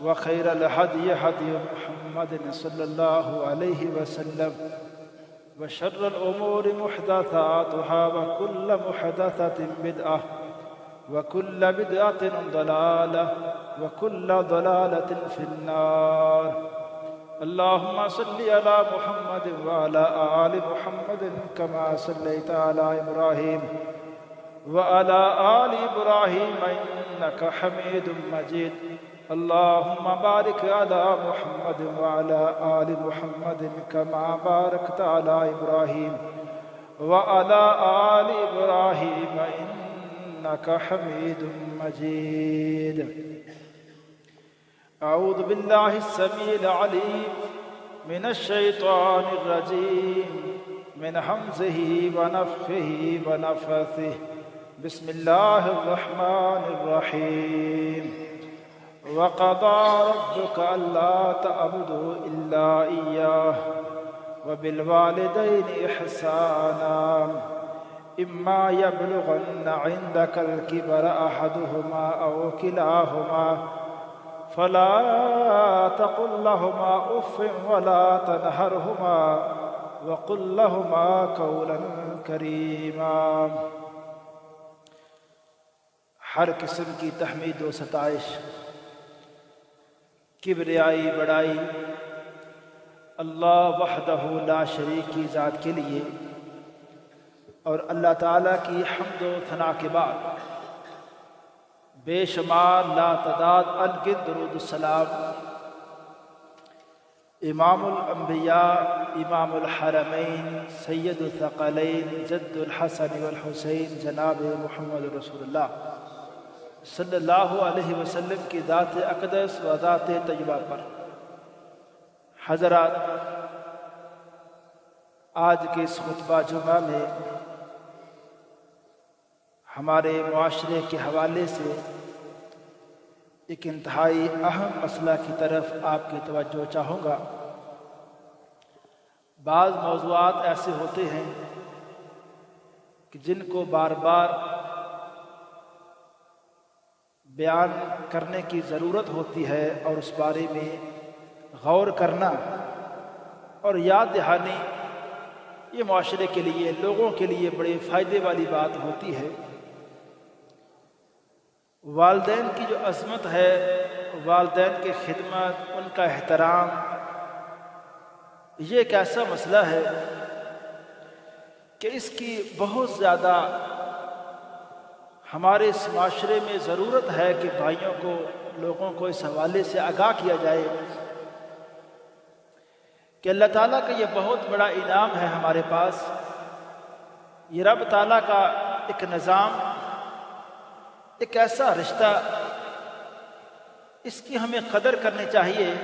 وخير الهدي هدي محمد صلى الله عليه وسلم وشر الأمور محدثاتها وكل محدثة بدعة وكل بدعة ضلالة وكل ضلالة في النار. اللهم صل على محمد وعلى آل محمد كما صليت على إبراهيم وعلى آل إبراهيم إنك حميد مجيد. اللهم بارك على محمد وعلى آل محمد كما باركت على إبراهيم وعلى آل إبراهيم إنك حميد مجيد. أعوذ بالله السميع العليم من الشيطان الرجيم من همزه ونفخه ونفثه. بسم الله الرحمن الرحيم. وقضى ربك ألا تعبدوا إلا إياه وبالوالدين إحسانا إما يبلغن عندك الكبر أحدهما أو كلاهما فلا تقل لهما أف ولا تنهرهما وقل لهما قولا كريما. ہر قسم کی تحمید و ستائش، کبریائی بڑائی اللہ وحدہ لا شریک کی ذات کے لیے، اور اللہ تعالیٰ کی حمد و ثنا کے بعد بے شمار لا تعداد انگن درود السلام امام الانبیاء امام الحرمین سید الثقلین جد الحسن والحسین جناب محمد رسول اللہ صلی اللہ علیہ وسلم کی ذات اقدس و ذات طیبہ پر. حضرات، آج کے اس خطبہ جمعہ میں ہمارے معاشرے کے حوالے سے ایک انتہائی اہم مسئلہ کی طرف آپ کی توجہ چاہوں گا. بعض موضوعات ایسے ہوتے ہیں کہ جن کو بار بار بیان کرنے کی ضرورت ہوتی ہے، اور اس بارے میں غور کرنا اور یاد دہانی یہ معاشرے کے لیے، لوگوں کے لیے بڑے فائدے والی بات ہوتی ہے. والدین کی جو عظمت ہے، والدین کی خدمت، ان کا احترام، یہ ایک ایسا مسئلہ ہے کہ اس کی بہت زیادہ ہمارے اس معاشرے میں ضرورت ہے کہ بھائیوں کو، لوگوں کو اس حوالے سے آگاہ کیا جائے کہ اللہ تعالیٰ کا یہ بہت بڑا انعام ہے ہمارے پاس. یہ رب تعالیٰ کا ایک نظام، ایک ایسا رشتہ، اس کی ہمیں قدر کرنی چاہیے.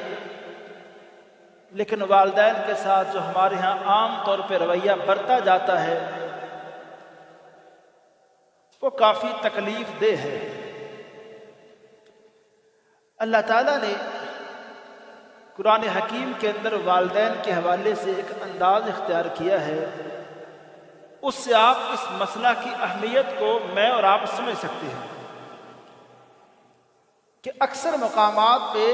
لیکن والدین کے ساتھ جو ہمارے ہاں عام طور پہ رویہ برتا جاتا ہے وہ کافی تکلیف دہ ہے. اللہ تعالیٰ نے قرآن حکیم کے اندر والدین کے حوالے سے ایک انداز اختیار کیا ہے، اس سے آپ اس مسئلہ کی اہمیت کو میں اور آپ سمجھ سکتے ہیں کہ اکثر مقامات پہ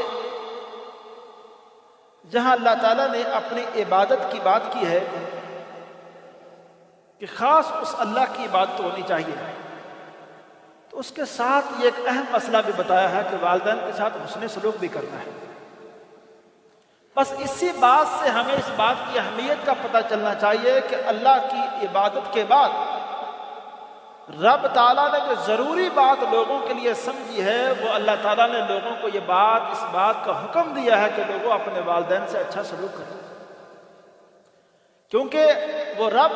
جہاں اللہ تعالیٰ نے اپنی عبادت کی بات کی ہے کہ خاص اس اللہ کی عبادت ہونی چاہیے، تو اس کے ساتھ یہ ایک اہم مسئلہ بھی بتایا ہے کہ والدین کے ساتھ حسن سلوک بھی کرنا ہے. بس اسی بات سے ہمیں اس بات کی اہمیت کا پتہ چلنا چاہیے کہ اللہ کی عبادت کے بعد رب تعالیٰ نے جو ضروری بات لوگوں کے لیے سمجھی ہے، وہ اللہ تعالیٰ نے لوگوں کو یہ بات، اس بات کا حکم دیا ہے کہ لوگوں اپنے والدین سے اچھا سلوک کریں، کیونکہ وہ رب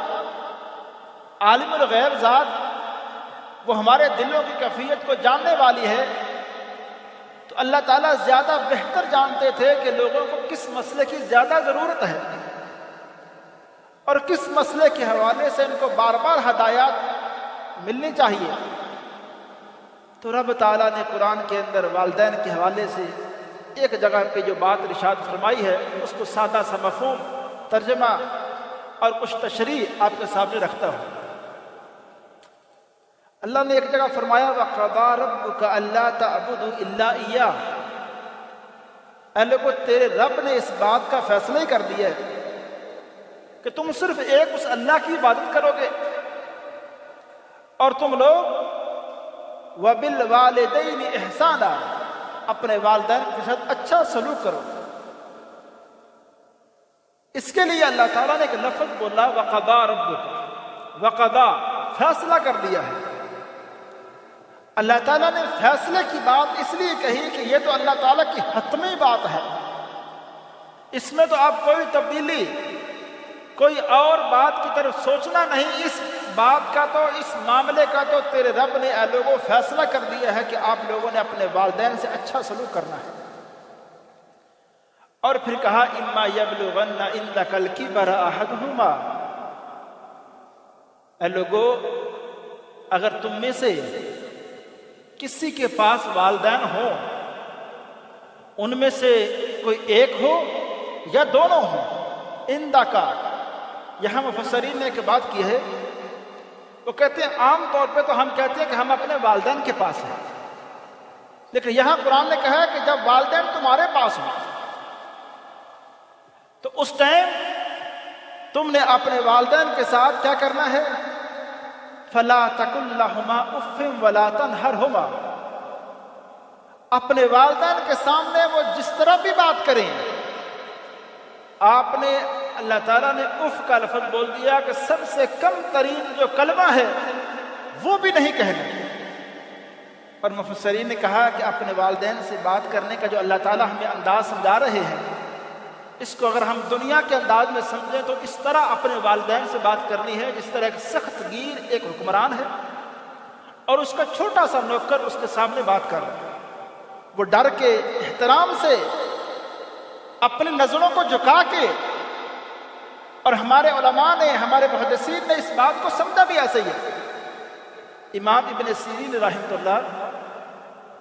عالم الغیب ذات، وہ ہمارے دلوں کی کیفیت کو جاننے والی ہے. تو اللہ تعالیٰ زیادہ بہتر جانتے تھے کہ لوگوں کو کس مسئلے کی زیادہ ضرورت ہے اور کس مسئلے کے حوالے سے ان کو بار بار ہدایات ملنی چاہیے. تو رب تعالیٰ نے قرآن کے اندر والدین کے حوالے سے ایک جگہ پہ جو بات ارشاد فرمائی ہے، اس کو سادہ سا مفہوم، ترجمہ اور کچھ تشریح آپ کے سامنے رکھتا ہوں. اللہ نے ایک جگہ فرمایا وَقَضَىٰ رَبُّكَ أَلَّا تَعْبُدُوا إِلَّا إِيَّاهُ، اے لوگو تیرے رب نے اس بات کا فیصلہ ہی کر دیا ہے کہ تم صرف ایک اس اللہ کی عبادت کرو گے، اور تم لوگ وَبِالْوَالِدَيْنِ إِحْسَانًا اپنے والدین کے ساتھ اچھا سلوک کرو۔ اس کے لیے اللہ تعالیٰ نے ایک لفظ بولا وَقَضَىٰ رَبُّكَ، وَقَضَىٰ فیصلہ کر دیا ہے۔ اللہ تعالیٰ نے فیصلے کی بات اس لیے کہی کہ یہ تو اللہ تعالیٰ کی حتمی بات ہے، اس میں تو آپ کوئی تبدیلی، کوئی اور بات کی طرف سوچنا نہیں۔ اس بات کا تو، اس معاملے کا تو تیرے رب نے اے لوگوں فیصلہ کر دیا ہے کہ آپ لوگوں نے اپنے والدین سے اچھا سلوک کرنا ہے۔ اور پھر کہا اِمَّا يَبْلُغَنَّ عِندَكَ الْكِبَرَ أَحَدُهُمَا، اے لوگوں اگر تم میں سے کسی کے پاس والدین ہوں، ان میں سے کوئی ایک ہو یا دونوں ہوں، اندکا، یہاں مفسرین نے ایک بات کی ہے، وہ کہتے ہیں عام طور پہ تو ہم کہتے ہیں کہ ہم اپنے والدین کے پاس ہیں، لیکن یہاں قرآن نے کہا ہے کہ جب والدین تمہارے پاس ہوں تو اس ٹائم تم نے اپنے والدین کے ساتھ کیا کرنا ہے؟ فَلَا تَقُلْ لَهُمَا أُفٍّ وَلَا تَنْهَرْهُمَا، اپنے والدین کے سامنے وہ جس طرح بھی بات کریں، آپ نے اللہ تعالیٰ نے اف کا لفظ بول دیا کہ سب سے کم ترین جو کلمہ ہے وہ بھی نہیں کہنا۔ اور مفسرین نے کہا کہ اپنے والدین سے بات کرنے کا جو اللہ تعالیٰ ہمیں انداز سمجھا رہے ہیں، اس کو اگر ہم دنیا کے انداز میں سمجھیں تو اس طرح اپنے والدین سے بات کرنی ہے جس طرح ایک سخت گیر ایک حکمران ہے اور اس کا چھوٹا سا نوکر اس کے سامنے بات کر رہا ہے، وہ ڈر کے احترام سے اپنی نظروں کو جھکا کے، اور ہمارے علماء نے، ہمارے محدثین نے اس بات کو سمجھا بھی ایسے ہی ہے۔ امام ابن سیرین رحمۃ اللہ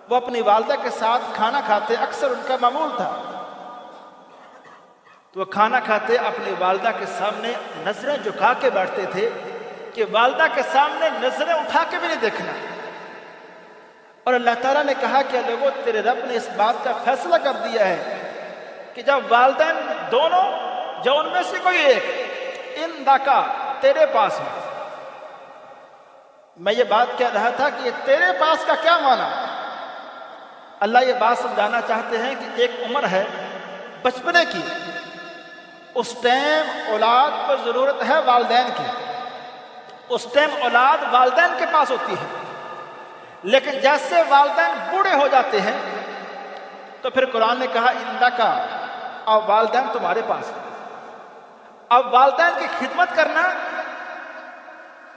وہ اپنی والدہ کے ساتھ کھانا کھاتے، اکثر ان کا معمول تھا، تو وہ کھانا کھاتے اپنی والدہ کے سامنے نظریں جھکا کے بیٹھتے تھے کہ والدہ کے سامنے نظریں اٹھا کے بھی نہیں دیکھنا۔ اور اللہ تعالیٰ نے کہا کہ لوگوں تیرے رب نے اس بات کا فیصلہ کر دیا ہے کہ جب والدین دونوں جو ان میں سے کوئی ایک ان داکا تیرے پاس ہے۔ میں یہ بات کہہ رہا تھا کہ یہ تیرے پاس کا کیا معنی؟ اللہ یہ بات سمجھانا چاہتے ہیں کہ ایک عمر ہے بچپنے کی، اس ٹائم اولاد پر ضرورت ہے والدین کی، اس ٹائم اولاد والدین کے پاس ہوتی ہے، لیکن جیسے والدین بوڑھے ہو جاتے ہیں تو پھر قرآن نے کہا اندکا، اب والدین تمہارے پاس ہیں۔ اب والدین کی خدمت کرنا،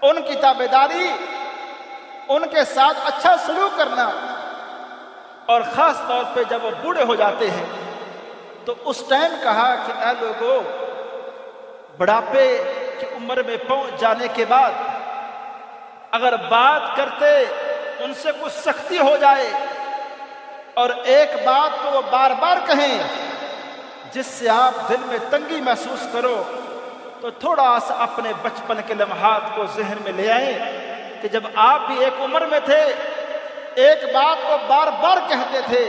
ان کی تابعداری، ان کے ساتھ اچھا سلوک کرنا، اور خاص طور پہ جب وہ بوڑھے ہو جاتے ہیں تو اس ٹائم کہا کہ اے لوگوں بڑھاپے کی عمر میں پہنچ جانے کے بعد اگر بات کرتے ان سے کچھ سختی ہو جائے اور ایک بات کو وہ بار بار کہیں جس سے آپ دل میں تنگی محسوس کرو، تو تھوڑا سا اپنے بچپن کے لمحات کو ذہن میں لے آئیں کہ جب آپ بھی ایک عمر میں تھے، ایک بات کو بار بار کہتے تھے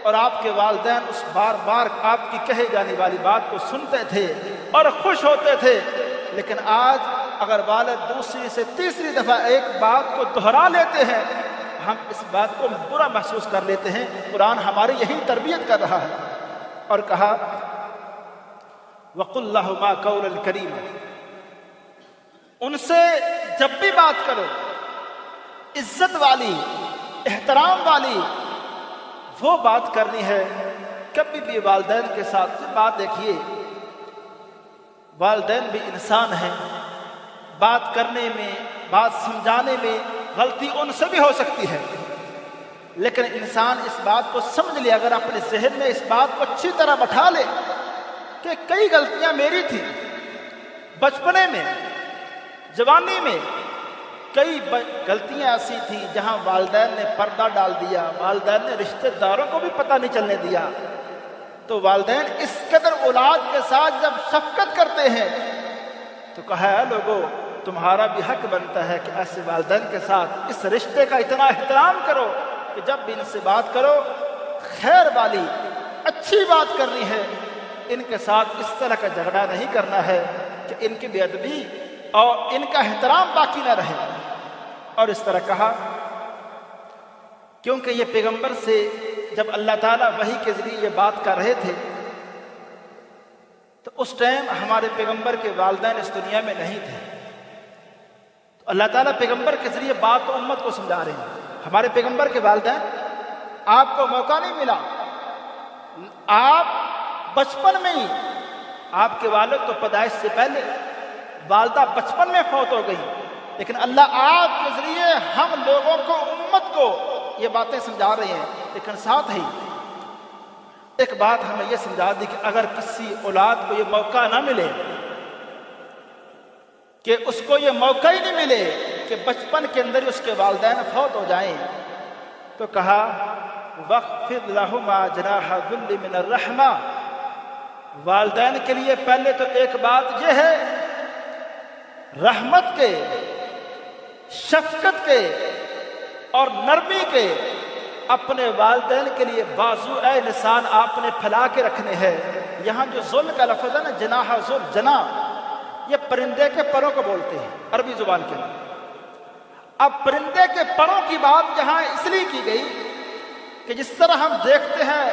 اور آپ کے والدین اس بار بار آپ کی کہے جانے والی بات کو سنتے تھے اور خوش ہوتے تھے، لیکن آج اگر والد دوسری سے تیسری دفعہ ایک بات کو دہرا لیتے ہیں، ہم اس بات کو برا محسوس کر لیتے ہیں۔ قرآن ہماری یہی تربیت کر رہا ہے، اور کہا وَقُلْ لَهُمَا قَوْلًا كَرِيمًا، ان سے جب بھی بات کرو عزت والی، احترام والی وہ بات کرنی ہے۔ کبھی بھی والدین کے ساتھ بات، دیکھیے والدین بھی انسان ہیں، بات کرنے میں، بات سمجھانے میں غلطی ان سے بھی ہو سکتی ہے، لیکن انسان اس بات کو سمجھ لے، اگر اپنے ذہن میں اس بات کو اچھی طرح بٹھا لے کہ کئی غلطیاں میری تھی بچپنے میں، جوانی میں، کئی غلطیاں ایسی تھیں جہاں والدین نے پردہ ڈال دیا، والدین نے رشتہ داروں کو بھی پتہ نہیں چلنے دیا، تو والدین اس قدر اولاد کے ساتھ جب شفقت کرتے ہیں تو کہا ہے لوگوں تمہارا بھی حق بنتا ہے کہ ایسے والدین کے ساتھ اس رشتے کا اتنا احترام کرو کہ جب بھی ان سے بات کرو خیر والی، اچھی بات کرنی ہے، ان کے ساتھ اس طرح کا جھگڑا نہیں کرنا ہے کہ ان کی بے ادبی اور ان کا احترام باقی نہ رہے۔ اور اس طرح کہا کیونکہ یہ پیغمبر سے جب اللہ تعالیٰ وحی کے ذریعے یہ بات کر رہے تھے تو اس ٹائم ہمارے پیغمبر کے والدین اس دنیا میں نہیں تھے، تو اللہ تعالیٰ پیغمبر کے ذریعے بات امت کو سمجھا رہے ہیں۔ ہمارے پیغمبر کے والدین، آپ کو موقع نہیں ملا، آپ بچپن میں ہی، آپ کے والد تو پیدائش سے پہلے، والدہ بچپن میں فوت ہو گئی، لیکن اللہ آپ کے ذریعے ہم لوگوں کو، امت کو یہ باتیں سمجھا رہے ہیں۔ لیکن ساتھ ہی ایک بات ہمیں یہ سمجھا دی کہ اگر کسی اولاد کو یہ موقع نہ ملے، کہ اس کو یہ موقع ہی نہیں ملے کہ بچپن کے اندر اس کے والدین فوت ہو جائیں، تو کہا وَاخْفِضْ لَهُمَا جَنَاحَ الذُّلِّ مِنَ الرَّحْمَةِ، والدین کے لیے پہلے تو ایک بات یہ ہے، رحمت کے، شفقت کے اور نرمی کے اپنے والدین کے لیے بازو اے انسان آپ نے پھیلا کے رکھنے ہیں۔ یہاں جو ذل کا لفظ ہے نا، جناح ذل، جناح یہ پرندے کے پروں کو بولتے ہیں عربی زبان کے اندر۔ اب پرندے کے پروں کی بات یہاں اس لیے کی گئی کہ جس طرح ہم دیکھتے ہیں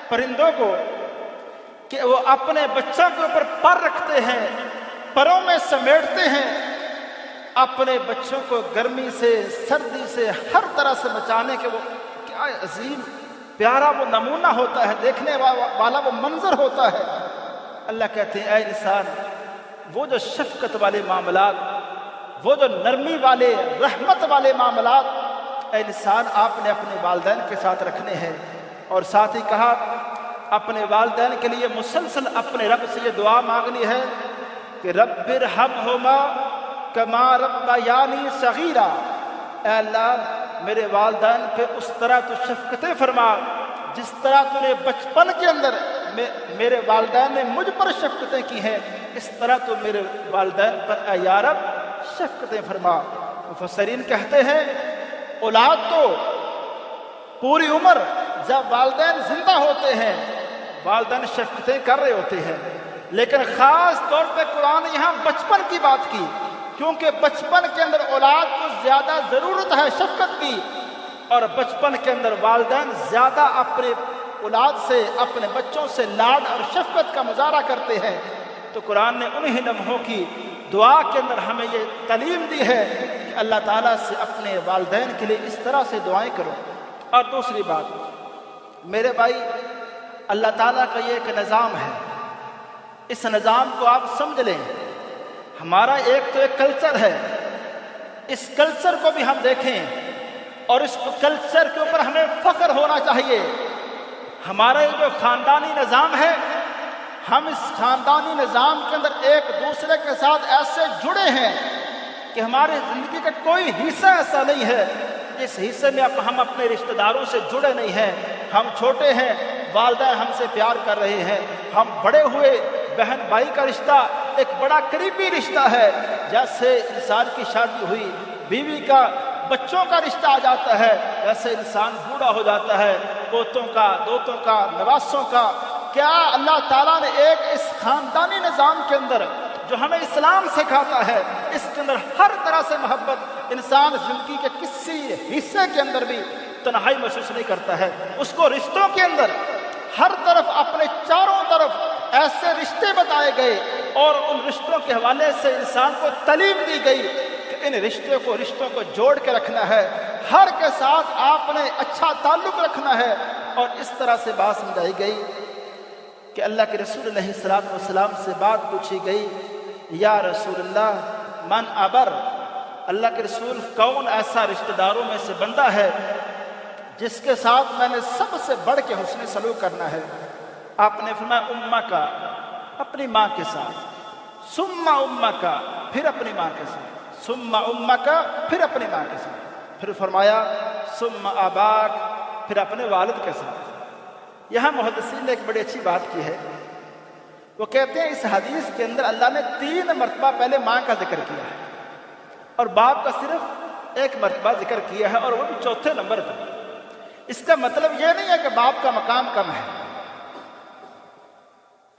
پرندوں کو کہ وہ اپنے بچوں کے اوپر پر رکھتے ہیں، پروں میں سمیٹتے ہیں، اپنے بچوں کو گرمی سے، سردی سے، ہر طرح سے بچانے کے، وہ کیا عظیم پیارا وہ نمونہ ہوتا ہے، دیکھنے والا وہ منظر ہوتا ہے۔ اللہ کہتے ہیں اے انسان، وہ جو شفقت والے معاملات، وہ جو نرمی والے، رحمت والے معاملات اے انسان آپ نے اپنے والدین کے ساتھ رکھنے ہیں۔ اور ساتھ ہی کہا اپنے والدین کے لیے مسلسل اپنے رب سے یہ دعا مانگنی ہے کہ رب ارحمہما کما ربیانی صغیرا، اے اللہ میرے والدین پہ اس طرح تو شفقتیں فرما جس طرح تو نے بچپن کے اندر میرے والدین نے مجھ پر شفقتیں کی ہیں، اس طرح تو میرے والدین پر اے یا رب شفقتیں فرما۔ مفسرین کہتے ہیں اولاد تو پوری عمر جب والدین زندہ ہوتے ہیں والدین شفقتیں کر رہے ہوتے ہیں، لیکن خاص طور پہ قرآن نے یہاں بچپن کی بات کی، کیونکہ بچپن کے اندر اولاد کو زیادہ ضرورت ہے شفقت کی، اور بچپن کے اندر والدین زیادہ اپنے اولاد سے، اپنے بچوں سے لاڈ اور شفقت کا مظاہرہ کرتے ہیں۔ تو قرآن نے انہی لمحوں کی دعا کے اندر ہمیں یہ تعلیم دی ہے کہ اللہ تعالیٰ سے اپنے والدین کے لیے اس طرح سے دعائیں کرو۔ اور دوسری بات میرے بھائی، اللہ تعالیٰ کا یہ ایک نظام ہے، اس نظام کو آپ سمجھ لیں۔ ہمارا ایک تو ایک کلچر ہے، اس کلچر کو بھی ہم دیکھیں اور اس کلچر کے اوپر ہمیں فخر ہونا چاہیے۔ ہمارا یہ جو خاندانی نظام ہے، ہم اس خاندانی نظام کے اندر ایک دوسرے کے ساتھ ایسے جڑے ہیں کہ ہماری زندگی کا کوئی حصہ ایسا نہیں ہے جس حصے میں ہم اپنے رشتہ داروں سے جڑے نہیں ہیں۔ ہم چھوٹے ہیں، والدین ہم سے پیار کر رہے ہیں، ہم بڑے ہوئے بہن بھائی کا رشتہ ایک بڑا قریبی رشتہ ہے۔ جیسے انسان کی شادی ہوئی، بیوی کا، بچوں کا رشتہ آ جاتا ہے، جیسے انسان بوڑھا ہو جاتا ہے، پوتوں کا، دوتوں کا، نواسوں کا۔ کیا اللہ تعالیٰ نے ایک اس خاندانی نظام کے اندر جو ہمیں اسلام سکھاتا ہے، اس کے اندر ہر طرح سے محبت، انسان زندگی کے کسی حصے کے اندر بھی تنہائی محسوس نہیں کرتا ہے۔ اس کو رشتوں کے اندر ہر طرف، اپنے چاروں طرف ایسے رشتے بتائے گئے اور ان رشتوں کے حوالے سے انسان کو تعلیم دی گئی کہ ان رشتوں کو جوڑ کے رکھنا ہے، ہر کے ساتھ آپ نے اچھا تعلق رکھنا ہے۔ اور اس طرح سے بات سمجھائی گئی کہ اللہ کے رسول علیہ السلام سے بات پوچھی گئی، یا رسول اللہ من ابر، اللہ کے رسول کون ایسا رشتہ داروں میں سے بندہ ہے جس کے ساتھ میں نے سب سے بڑھ کے حسن سلوک کرنا ہے؟ آپ نے فرمایا امہ کا، اپنی ماں کے ساتھ، ثم امہ کا، پھر اپنی ماں کے ساتھ، ثم امہ کا، پھر اپنی ماں کے ساتھ، پھر فرمایا ثم اباک، پھر اپنے والد کے ساتھ۔ یہاں محدثین نے ایک بڑی اچھی بات کی ہے، وہ کہتے ہیں اس حدیث کے اندر اللہ نے 3 مرتبہ پہلے ماں کا ذکر کیا ہے اور باپ کا صرف 1 مرتبہ ذکر کیا ہے، اور وہ بھی 4تھے نمبر پر۔ اس کا مطلب یہ نہیں ہے کہ باپ کا مقام کم ہے،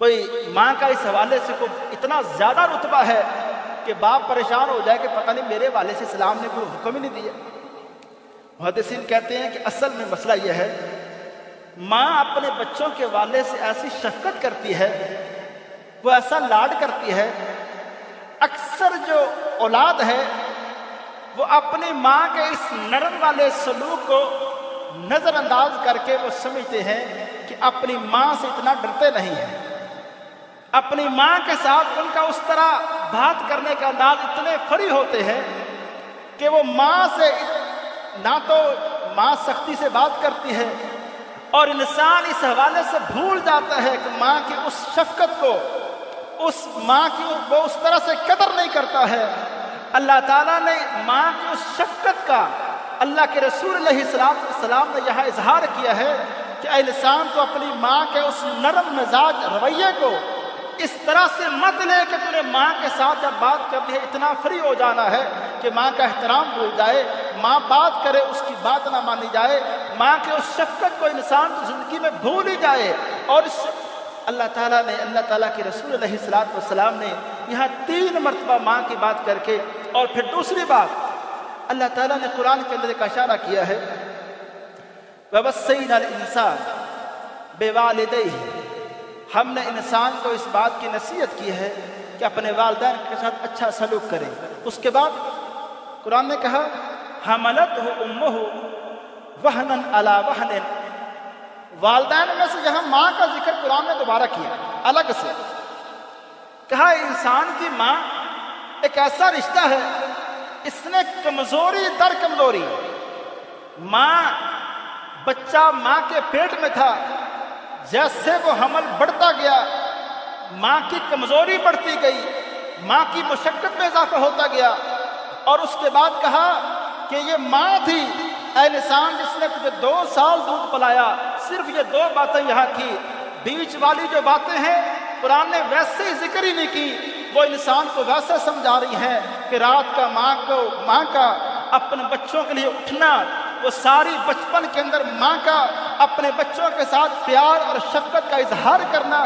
کوئی ماں کا اس حوالے سے کوئی اتنا زیادہ رتبہ ہے کہ باپ پریشان ہو جائے کہ پتہ نہیں میرے والد سے اسلام نے کوئی حکم ہی نہیں دیا۔ محدثین کہتے ہیں کہ اصل میں مسئلہ یہ ہے، ماں اپنے بچوں کے والد سے ایسی شفقت کرتی ہے، وہ ایسا لاڈ کرتی ہے، اکثر جو اولاد ہے وہ اپنی ماں کے اس نرم والے سلوک کو نظر انداز کر کے وہ سمجھتے ہیں کہ اپنی ماں سے اتنا ڈرتے نہیں ہیں، اپنی ماں کے ساتھ ان کا اس طرح بات کرنے کا انداز اتنے فری ہوتے ہیں کہ وہ ماں سے نہ تو ماں سختی سے بات کرتی ہے، اور انسان اس حوالے سے بھول جاتا ہے کہ ماں کی اس شفقت کو، اس ماں کی وہ اس طرح سے قدر نہیں کرتا ہے۔ اللہ تعالیٰ نے ماں کی اس شفقت کا اللہ کے رسول علیہ السلام نے یہاں اظہار کیا ہے کہ اے انسان تو اپنی ماں کے اس نرم مزاج رویے کو اس طرح سے مت لے کہ تمہیں ماں کے ساتھ جب بات کرنی ہے اتنا فری ہو جانا ہے کہ ماں کا احترام بھول جائے، ماں بات کرے اس کی بات نہ مانی جائے، ماں کے اس شفقت کو انسان کی زندگی میں بھول ہی جائے۔ اور اس اللہ تعالیٰ کے رسول علیہ السلام نے یہاں 3 مرتبہ ماں کی بات کر کے، اور پھر دوسری بات اللہ تعالیٰ نے قرآن کے اندر ایک اشارہ کیا ہے، وَوَصَّيْنَا الْإِنسَانَ بِوَالِدَيْهِ، ہم نے انسان کو اس بات کی نصیحت کی ہے کہ اپنے والدین کے ساتھ اچھا سلوک کریں۔ اس کے بعد قرآن نے کہا حَمَلَتْهُ أُمُّهُ وَهْنًا عَلَى وَهْنٍ، والدین میں سے یہاں ماں کا ذکر قرآن نے دوبارہ کیا الگ سے، کہا انسان کی ماں ایک ایسا رشتہ ہے، اس نے کمزوری در کمزوری، ماں بچہ ماں کے پیٹ میں تھا، جیسے وہ حمل بڑھتا گیا ماں کی کمزوری بڑھتی گئی، ماں کی مشقت میں اضافہ ہوتا گیا، اور اس کے بعد کہا کہ یہ ماں تھی اے انسان جس نے تجھے 2 سال دودھ پلایا۔ صرف یہ 2 باتیں یہاں کی، بیچ والی جو باتیں ہیں قرآن نے ویسے ہی ذکر ہی نہیں کی، وہ انسان کو ویسے سمجھا رہی ہیں کہ رات کا ماں کا اپنے بچوں کے لیے اٹھنا، وہ ساری بچپن کے اندر ماں کا اپنے بچوں کے ساتھ پیار اور شفقت کا اظہار کرنا،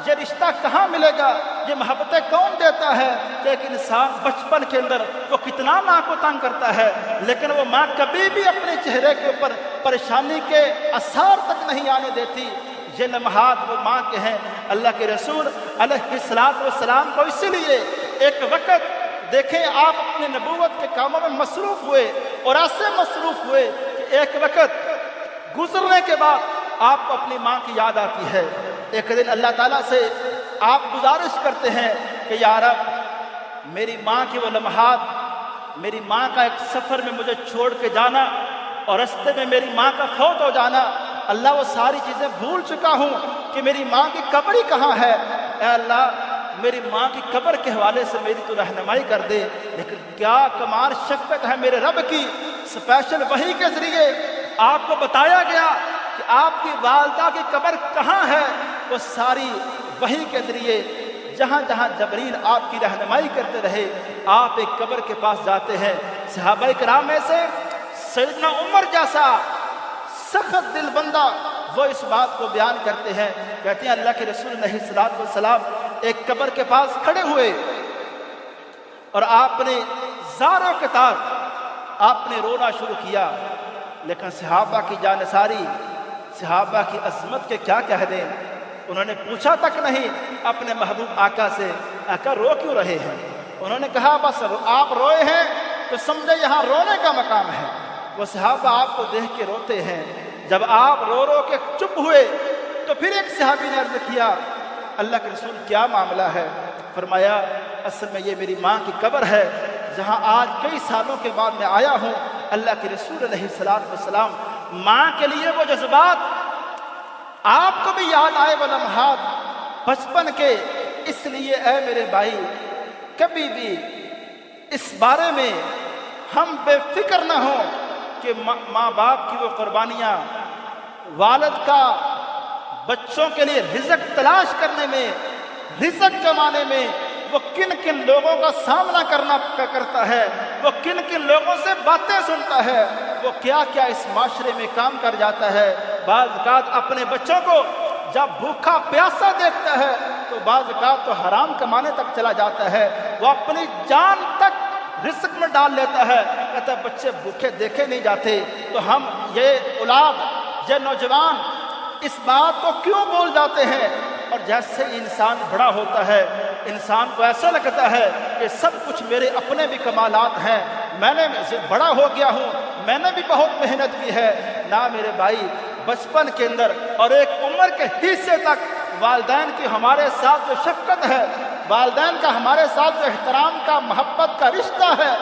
یہ رشتہ کہاں ملے گا؟ یہ محبتیں کون دیتا ہے؟ کہ ایک انسان بچپن کے اندر وہ کتنا ماں کو تنگ کرتا ہے، لیکن وہ ماں کبھی بھی اپنے چہرے کے اوپر پریشانی کے آثار تک نہیں آنے دیتی۔ یہ لمحات وہ ماں کے ہیں۔ اللہ کے رسول علیہ السلام کو اسی لیے ایک وقت دیکھیں آپ اپنے نبوت کے کاموں میں مصروف ہوئے، اور ایسے مصروف ہوئے کہ ایک وقت گزرنے کے بعد آپ کو اپنی ماں کی یاد آتی ہے۔ ایک دن اللہ تعالیٰ سے آپ گزارش کرتے ہیں کہ یا رب میری ماں کی وہ لمحات، میری ماں کا ایک سفر میں مجھے چھوڑ کے جانا اور رستے میں میری ماں کا فوت ہو جانا، اللہ وہ ساری چیزیں بھول چکا ہوں کہ میری ماں کی قبر ہی کہاں ہے۔ اے اللہ میری ماں کی قبر کے حوالے سے میری تو رہنمائی کر دے۔ لیکن کیا کمال شفقت ہے میرے رب کی، اسپیشل وحی کے ذریعے آپ کو بتایا گیا کہ آپ کی والدہ کی قبر کہاں ہے۔ وہ ساری وحی کے ذریعے جہاں جہاں جبریل آپ کی رہنمائی کرتے رہے، آپ ایک قبر کے پاس جاتے ہیں۔ صحابہ کرام میں سے سیدنا عمر جیسا سخت دل بندہ وہ اس بات کو بیان کرتے ہیں، کہتے ہیں اللہ کے رسول علیہ السلام ایک قبر کے پاس کھڑے ہوئے اور آپ نے زاروں کے تار آپ نے رونا شروع کیا، لیکن صحابہ کی جانثاری، صحابہ کی عظمت کے کیا کہہ دیں، انہوں نے پوچھا تک نہیں اپنے محبوب آقا سے آقا رو کیوں رہے ہیں؟ انہوں نے کہا بس آپ روئے ہیں تو سمجھے یہاں رونے کا مقام ہے۔ وہ صحابہ آپ کو دیکھ کے روتے ہیں۔ جب آپ رو رو کے چپ ہوئے تو پھر ایک صحابی نے عرض کیا اللہ کے رسول کیا معاملہ ہے؟ فرمایا اصل میں یہ میری ماں کی قبر ہے جہاں آج کئی سالوں کے بعد میں آیا ہوں۔ اللہ کے رسول علیہ السلام ماں کے لیے وہ جذبات آپ کو بھی یاد آئے، وہ لمحات بچپن کے، اس لیے اے میرے بھائی کبھی بھی اس بارے میں ہم بے فکر نہ ہوں کہ ماں باپ کی وہ قربانیاں، والد کا بچوں کے لیے رزق تلاش کرنے میں، رزق کمانے میں وہ کن کن لوگوں کا سامنا کرتا ہے، وہ کن کن لوگوں سے باتیں سنتا ہے، وہ کیا کیا اس معاشرے میں کام کر جاتا ہے۔ بعض اوقات اپنے بچوں کو جب بھوکا پیاسا دیکھتا ہے تو بعض اوقات تو حرام کمانے تک چلا جاتا ہے، وہ اپنی جان تک رزق میں ڈال لیتا ہے، کہتا ہے بچے بھوکے دیکھے نہیں جاتے۔ تو ہم یہ اولاد، یہ نوجوان اس بات کو کیوں بول جاتے ہیں؟ اور جیسے ہی انسان بڑا ہوتا ہے انسان کو ایسا لگتا ہے کہ سب کچھ میرے اپنے بھی کمالات ہیں، میں نے بڑا ہو گیا ہوں، میں نے بھی بہت محنت کی ہے۔ نہ میرے بھائی، بچپن کے اندر اور ایک عمر کے حصے تک والدین کی ہمارے ساتھ جو شفقت ہے، والدین کا ہمارے ساتھ جو احترام کا محبت کا رشتہ ہے،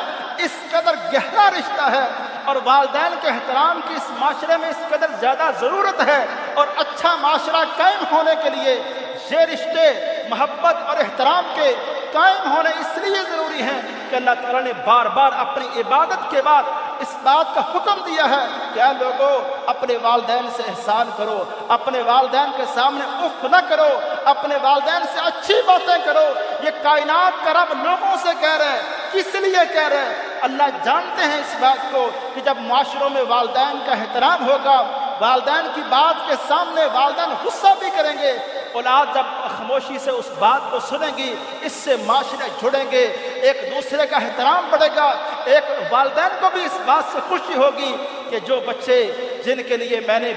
اس قدر گہرا رشتہ ہے، اور والدین کے احترام کی اس معاشرے میں اس قدر زیادہ ضرورت ہے، اور اچھا معاشرہ قائم ہونے کے لیے یہ رشتے محبت اور احترام کے قائم ہونے اس لیے ضروری ہیں کہ اللہ تعالیٰ نے بار بار اپنی عبادت کے بعد اس بات کا حکم دیا ہے کہ اے لوگوں، اپنے والدین سے احسان کرو، اپنے والدین کے سامنے اف نہ کرو، اپنے والدین سے اچھی باتیں کرو۔ یہ کائنات کا رب لوگوں سے کہہ رہے ہیں، کس لیے کہہ رہے ہیں؟ اللہ جانتے ہیں اس بات کو کہ جب معاشروں میں والدین کا احترام ہوگا، والدین کی بات کے سامنے والدین غصہ بھی کریں گے، اولاد جب خاموشی سے اس بات کو سنیں گی، اس سے معاشرے جڑیں گے، ایک دوسرے کا احترام بڑھے گا، ایک والدین کو بھی اس بات سے خوشی ہوگی کہ جو بچے جن کے لیے میں نے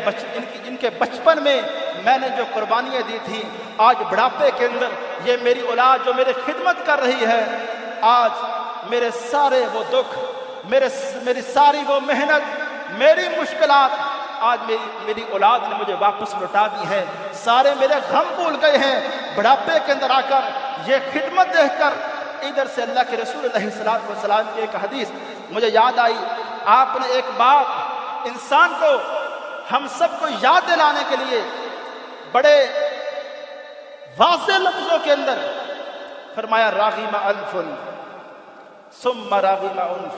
ان کے بچپن میں میں نے جو قربانیاں دی تھیں، آج بڑھاپے کے اندر یہ میری اولاد جو میری خدمت کر رہی ہے، آج میرے سارے وہ دکھ، میری ساری وہ محنت، میری مشکلات آج میری اولاد نے مجھے واپس لوٹا دی ہے، سارے میرے غم بھول گئے ہیں۔ بڑھاپے کے اندر آ کر یہ خدمت دیکھ کر ادھر سے اللہ کے رسول علیہ السلام کی ایک حدیث مجھے یاد آئی۔ آپ نے ایک بات انسان کو، ہم سب کو یاد دلانے کے لیے بڑے واضح لفظوں کے اندر فرمایا، راغم انف ثم راغم انف،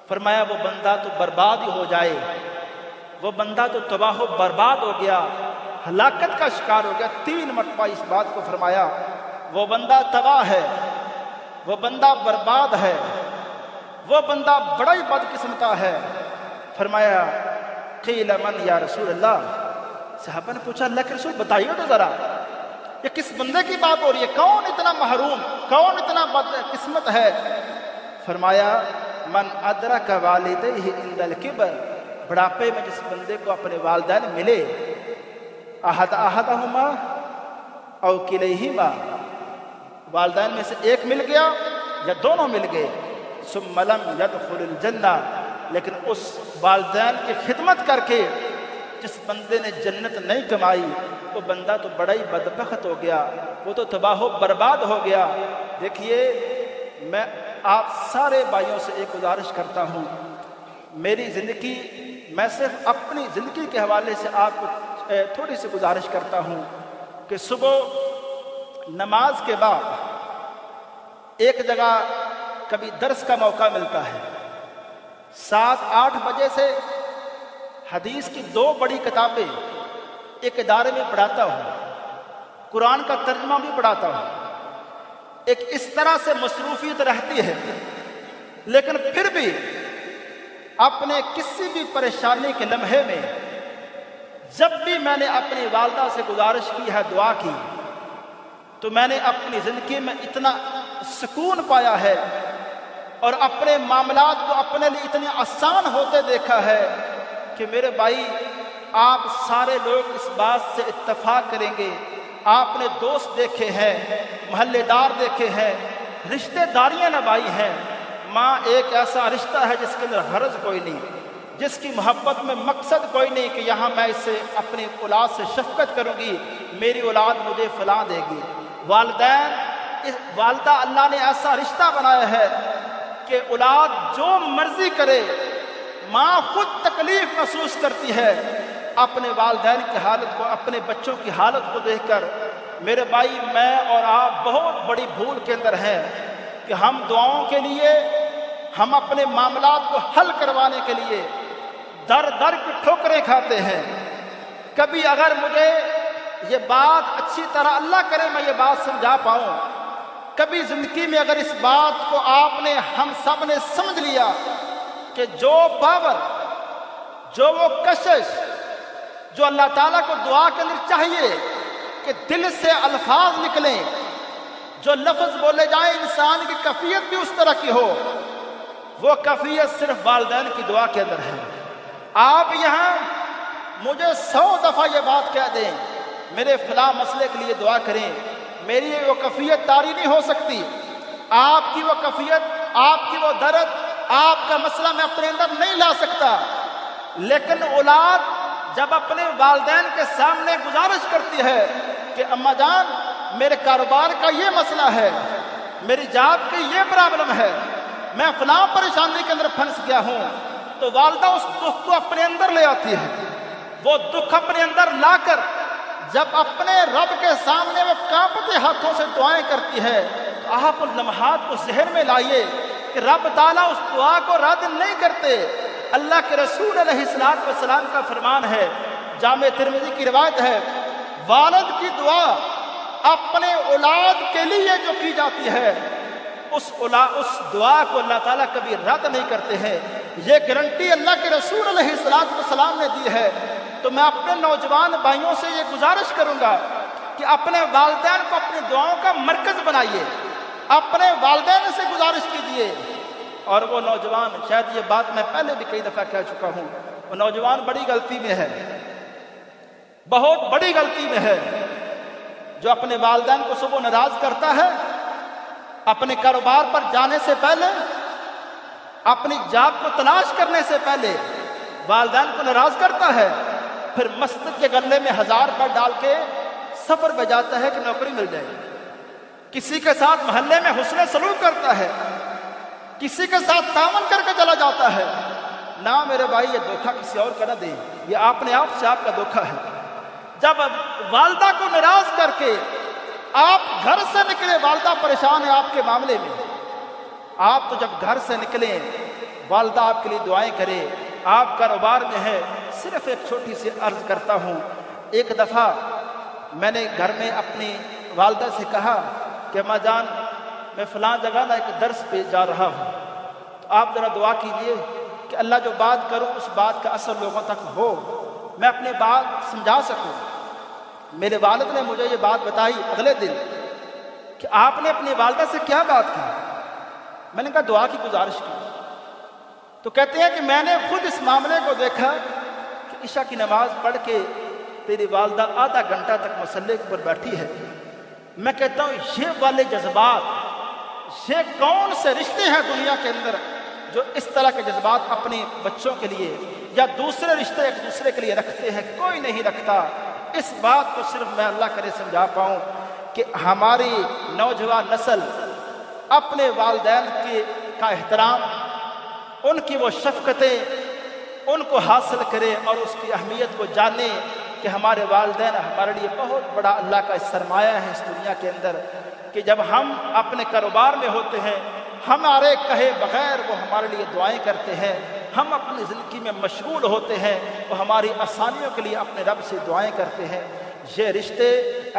فرمایا وہ بندہ تو برباد ہی ہو جائے، وہ بندہ تو تباہ و برباد ہو گیا، ہلاکت کا شکار ہو گیا۔ 3 مرتبہ اس بات کو فرمایا، وہ بندہ تباہ ہے، وہ بندہ برباد ہے، وہ بندہ بڑا ہی بدقسمتا ہے۔ فرمایا قیل من یا رسول اللہ، صحابہ نے پوچھا اللہ کے رسول بتائیے تو ذرا یہ کس بندے کی بات ہو رہی ہے، کون اتنا محروم، کون اتنا بدقسمت ہے؟ فرمایا من ادرک والدیہ عند الکبر، بڑھاپے میں جس بندے کو اپنے والدین ملے، احدہما او کلیہما، والدین میں سے ایک مل گیا یا دونوں مل گئے، ثم لم يدخل الجنہ، لیکن اس والدین کی خدمت کر کے جس بندے نے جنت نہیں کمائی، وہ بندہ تو بڑا ہی بدبخت ہو گیا، وہ تو تباہ و برباد ہو گیا۔ دیکھیے، میں آپ سارے بھائیوں سے ایک گزارش کرتا ہوں، میری زندگی، میں صرف اپنی زندگی کے حوالے سے آپ کو تھوڑی سی گزارش کرتا ہوں کہ صبح نماز کے بعد ایک جگہ کبھی درس کا موقع ملتا ہے، 7-8 بجے سے حدیث کی 2 بڑی کتابیں ایک ادارے میں پڑھاتا ہوں، قرآن کا ترجمہ بھی پڑھاتا ہوں، ایک اس طرح سے مصروفیت رہتی ہے، لیکن پھر بھی اپنے کسی بھی پریشانی کے لمحے میں جب بھی میں نے اپنی والدہ سے گزارش کی ہے، دعا کی، تو میں نے اپنی زندگی میں اتنا سکون پایا ہے اور اپنے معاملات کو اپنے لیے اتنے آسان ہوتے دیکھا ہے کہ میرے بھائی، آپ سارے لوگ اس بات سے اتفاق کریں گے، آپ نے دوست دیکھے ہیں، محلے دار دیکھے ہیں، رشتہ داریاں نبھائی ہیں، ماں ایک ایسا رشتہ ہے جس کے اندر غرض کوئی نہیں، جس کی محبت میں مقصد کوئی نہیں کہ یہاں میں اس سے اپنی اولاد سے شفقت کروں گی، میری اولاد مجھے فلاں دے گی۔ والدہ اللہ نے ایسا رشتہ بنایا ہے کہ اولاد جو مرضی کرے، ماں خود تکلیف محسوس کرتی ہے اپنے والدین کی حالت کو، اپنے بچوں کی حالت کو دیکھ کر۔ میرے بھائی، میں اور آپ بہت بڑی بھول کے اندر ہیں کہ ہم دعاؤں کے لیے، ہم اپنے معاملات کو حل کروانے کے لیے در در کی ٹھوکریں کھاتے ہیں۔ کبھی اگر مجھے یہ بات اچھی طرح، اللہ کرے میں یہ بات سمجھا پاؤں، کبھی زندگی میں اگر اس بات کو آپ نے، ہم سب نے سمجھ لیا کہ جو پاور، جو وہ کشش، جو اللہ تعالیٰ کو دعا کے اندر چاہیے کہ دل سے الفاظ نکلیں، جو لفظ بولے جائیں انسان کی کیفیت بھی اس طرح کی ہو، وہ کیفیت صرف والدین کی دعا کے اندر ہے۔ آپ یہاں مجھے 100 دفعہ یہ بات کہہ دیں میرے فلاں مسئلے کے لیے دعا کریں، میری وہ کیفیت طاری نہیں ہو سکتی۔ آپ کی وہ کیفیت، آپ کی وہ درد، آپ کا مسئلہ میں اپنے اندر نہیں لا سکتا، لیکن اولاد جب اپنے والدین کے سامنے گزارش کرتی ہے کہ اماں جان میرے کاروبار کا یہ مسئلہ ہے، میری جاب کی یہ پرابلم ہے، میں فلاں پریشانی کے اندر پھنس گیا ہوں، تو والدہ اس دکھ کو اپنے اندر لے آتی ہے۔ وہ دکھ اپنے اندر لا کر جب اپنے رب کے سامنے وہ کانپتے ہاتھوں سے دعائیں کرتی ہے، تو آپ ان لمحات کو ذہن میں لائیے کہ رب تعالیٰ اس دعا کو رد نہیں کرتے۔ اللہ کے رسول علیہ السلام کا فرمان ہے، جامع ترمذی کی روایت ہے، والد کی دعا اپنے اولاد کے لیے جو کی جاتی ہے اس دعا کو اللہ تعالیٰ کبھی رد نہیں کرتے ہیں۔ یہ گارنٹی اللہ کے رسول علیہ السلام نے دی ہے۔ تو میں اپنے نوجوان بھائیوں سے یہ گزارش کروں گا کہ اپنے والدین کو اپنی دعاؤں کا مرکز بنائیے، اپنے والدین سے گزارش کیجیے۔ اور وہ نوجوان، شاید یہ بات میں پہلے بھی کئی دفعہ کہہ چکا ہوں، وہ نوجوان بڑی غلطی میں ہے، بہت بڑی غلطی میں ہے، جو اپنے والدین کو صبح ناراض کرتا ہے، اپنے کاروبار پر جانے سے پہلے، اپنی جاب کو تلاش کرنے سے پہلے والدین کو ناراض کرتا ہے، پھر مسجد کے گلے میں 1000 روپے ڈال کے سفر پہ جاتا ہے کہ نوکری مل جائے، کسی کے ساتھ محلے میں حسن سلوک کرتا ہے، کسی کے ساتھ تعاون کر کے چلا جاتا ہے۔ نہ میرے بھائی، یہ دھوکہ کسی اور کا نہ دیں، یہ اپنے آپ سے آپ کا دھوکہ ہے۔ جب والدہ کو ناراض کر کے آپ گھر سے نکلے، والدہ پریشان ہے آپ کے معاملے میں، آپ تو جب گھر سے نکلیں والدہ آپ کے لیے دعائیں کرے، آپ کاروبار میں ہے۔ صرف ایک چھوٹی سی عرض کرتا ہوں، ایک دفعہ میں نے گھر میں اپنی والدہ سے کہا کہ اماں جان میں فلاں جگہ نہ ایک درس پہ جا رہا ہوں، تو آپ ذرا دعا کیجئے کہ اللہ جو بات کروں اس بات کا اثر لوگوں تک ہو، میں اپنی بات سمجھا سکوں۔ میرے والد نے مجھے یہ بات بتائی اگلے دن کہ آپ نے اپنی والدہ سے کیا بات کی؟ میں نے کہا دعا کی گزارش کی۔ تو کہتے ہیں کہ میں نے خود اس معاملے کو دیکھا کہ عشاء کی نماز پڑھ کے تیری والدہ آدھا گھنٹہ تک مصلی کے اوپر بیٹھی ہے۔ میں کہتا ہوں یہ والے جذبات، یہ کون سے رشتے ہیں دنیا کے اندر جو اس طرح کے جذبات اپنے بچوں کے لیے یا دوسرے رشتے ایک دوسرے کے لیے رکھتے ہیں؟ کوئی نہیں رکھتا۔ اس بات کو صرف میں اللہ کرے سمجھا پاؤں کہ ہماری نوجوان نسل اپنے والدین کا احترام، ان کی وہ شفقتیں ان کو حاصل کرے اور اس کی اہمیت کو جانے کہ ہمارے والدین ہمارے لیے بہت بڑا اللہ کا سرمایہ ہے اس دنیا کے اندر، کہ جب ہم اپنے کاروبار میں ہوتے ہیں ہمارے کہے بغیر وہ ہمارے لیے دعائیں کرتے ہیں، ہم اپنی زندگی میں مشغول ہوتے ہیں وہ ہماری آسانیوں کے لیے اپنے رب سے دعائیں کرتے ہیں۔ یہ رشتے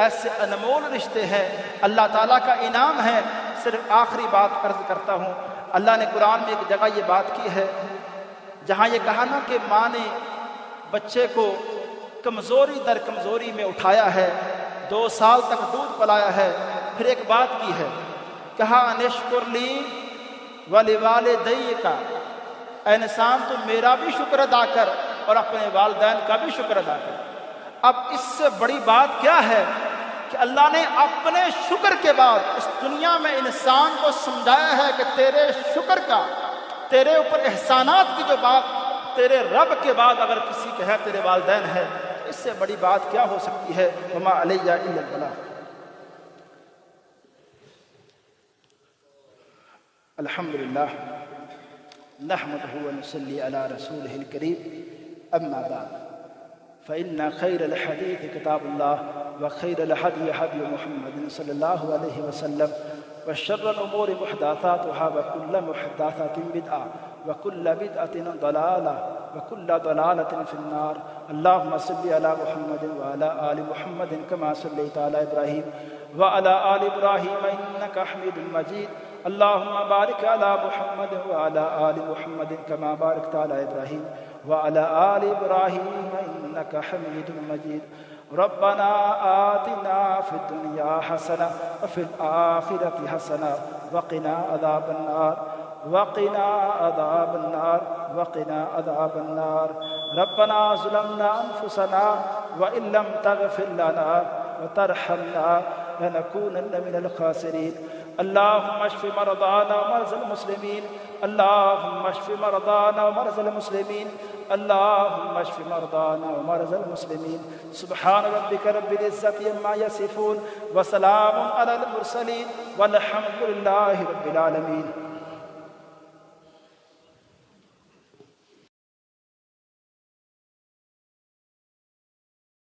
ایسے انمول رشتے ہیں، اللہ تعالیٰ کا انعام ہے۔ صرف آخری بات عرض کرتا ہوں، اللہ نے قرآن میں ایک جگہ یہ بات کی ہے جہاں یہ کہا نا کہ ماں نے بچے کو کمزوری در کمزوری میں اٹھایا ہے، 2 سال تک دودھ پلایا ہے، پھر ایک بات کی ہے، کہا انشکر لی ولوالدیک، اے انسان تو میرا بھی شکر ادا کر اور اپنے والدین کا بھی شکر ادا کر۔ اب اس سے بڑی بات کیا ہے کہ اللہ نے اپنے شکر کے بعد اس دنیا میں انسان کو سمجھایا ہے کہ تیرے شکر کا، تیرے اوپر احسانات کی جو بات تیرے رب کے بعد اگر کسی کے ہے تیرے والدین ہے، اس سے بڑی بات کیا ہو سکتی ہے؟ وما علیہ الا البلاغ۔ الحمدللہ نحمده ونصلي على رسوله الكريم، اما بعد فإن خير الحديث كتاب الله وخير الهدي هدي محمد صلى الله عليه وسلم وشر الأمور محدثاتها وكل محدثة بدعة وكل بدعة ضلالة وكل ضلالة في النار۔ اللهم صل على محمد وعلى آل محمد كما صليت على إبراهيم وعلى آل إبراهيم إنك حميد مجيد۔ اللهم بارك على محمد وعلى آل محمد كما باركت على إبراهيم وعلى آل إبراهيم إنك حميد مجيد. ربنا آتنا في الدنيا حسنة وفي الآخرة حسنة وقنا عذاب النار وقنا عذاب النار وقنا عذاب النار. ربنا ظلمنا أنفسنا وإن لم تغفر لنا وترحمنا لنكونن من الخاسرين. اللهم اشف مرضانا ومرضى المسلمين. اللهم اشف مرضانا ومرضى المسلمين. اللهم اشف مرضانا ومرضى المسلمين. سبحان ربك رب العزة عما يصفون وسلام على المرسلين والحمد لله رب العالمين.